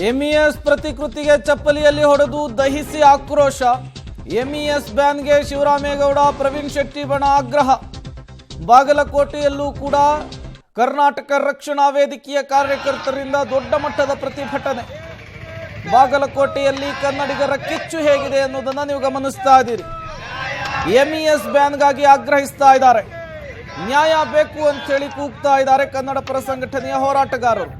MES ಪ್ರತಿಕೃತಿಗೆ ಚಪ್ಪಲಿಯಲ್ಲಿ ಹೊಡೆದು ದಹಿಸಿ ಆಕ್ರೋಶ. MES ಬ್ಯಾನ್ಗೆ Shivaramegowda, Praveen Shetty ಬಣ ಆಗ್ರಹ. ಬಾಗಲಕೋಟೆಯಲ್ಲೂ ಕೂಡ ಕರ್ನಾಟಕ ರಕ್ಷಣಾ ವೇದಿಕೆಯ ಕಾರ್ಯಕರ್ತರಿಂದ ದೊಡ್ಡ ಮಟ್ಟದ ಪ್ರತಿಭಟನೆ. ಬಾಗಲಕೋಟೆಯಲ್ಲಿ ಕನ್ನಡಿಗರ ಕಿಚ್ಚು ಹೇಗಿದೆ ಅನ್ನೋದನ್ನು ನೀವು ಗಮನಿಸ್ತಾ ಇದ್ದೀರಿ. ಎಂಇಎಸ್ ಬ್ಯಾನ್ಗಾಗಿ ಆಗ್ರಹಿಸ್ತಾ ಇದ್ದಾರೆ. ನ್ಯಾಯ ಬೇಕು ಅಂತ ಹೇಳಿ ಕೂಗ್ತಾ ಇದ್ದಾರೆ ಕನ್ನಡ ಪರ ಸಂಘಟನೆಯ ಹೋರಾಟಗಾರರು.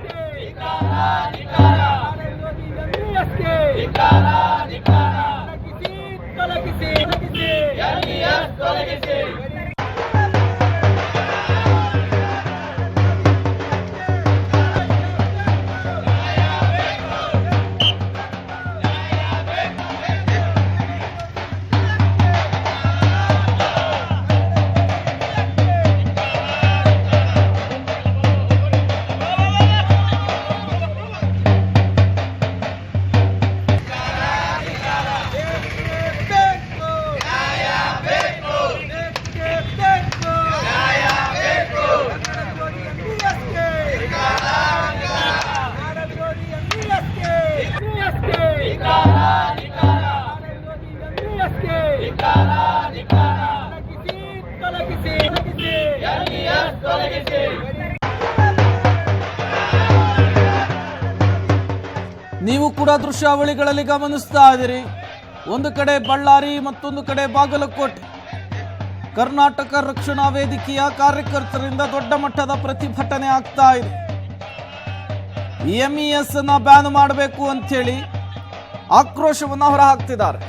ನೀವು ಕೂಡ ದೃಶ್ಯಾವಳಿಗಳಲ್ಲಿ ಗಮನಿಸ್ತಾ ಇದ್ದೀರಿ. ಒಂದು ಕಡೆ ಬಳ್ಳಾರಿ, ಮತ್ತೊಂದು ಕಡೆ ಬಾಗಲಕೋಟೆ. ಕರ್ನಾಟಕ ರಕ್ಷಣಾ ವೇದಿಕೆಯ ಕಾರ್ಯಕರ್ತರಿಂದ ದೊಡ್ಡ ಮಟ್ಟದ ಪ್ರತಿಭಟನೆ ಆಗ್ತಾ ಇದೆ. ಎಂಇಎಸ್ ಅನ್ನ ಬ್ಯಾನ್ ಮಾಡಬೇಕು ಅಂತ ಹೇಳಿ ಆಕ್ರೋಶವನ್ನ ಹೊರಹಾಕ್ತಿದ್ದಾರೆ.